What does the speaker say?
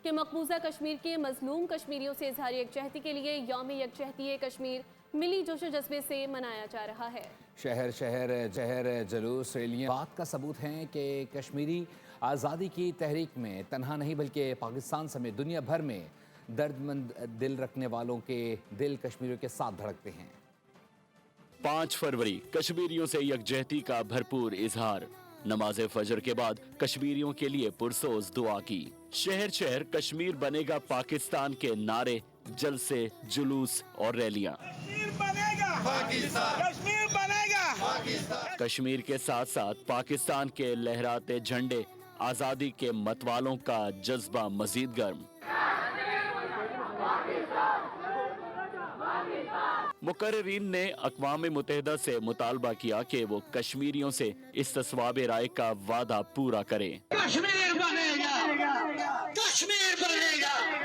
کہ مقبوضہ کشمیر کے مظلوم کشمیریوں سے اظہار یکجہتی کے لیے یوم یکجہتی کشمیر ملی جوش و جذبے سے منایا جا رہا ہے۔ شہر شہر جلوس ریلیاں بات کا ثبوت ہیں کہ کشمیری آزادی کی تحریک میں تنہا نہیں بلکہ پاکستان سمیت دنیا بھر میں درد مند دل رکھنے والوں کے دل کشمیریوں کے ساتھ دھڑکتے ہیں۔ 5 فروری کشمیریوں سے یکجہتی کا بھرپور اظہار، نماز فجر کے بعد کشمیریوں کے لیے پرسوز دعا کی۔ شہر شہر کشمیر بنے گا پاکستان کے نعرے، جلسے، جلوس اور ریلیاں۔ کشمیر بنے گا پاکستان، کشمیر بنے گا پاکستان۔ کشمیر کے ساتھ ساتھ پاکستان کے لہراتے جھنڈے، آزادی کے متوالوں کا جذبہ مزید گرم۔ مقررین نے اقوام متحدہ سے مطالبہ کیا کہ وہ کشمیریوں سے استصواب رائے کا وعدہ پورا کریں۔ کشمیر بنے گا، کشمیر بنے گا۔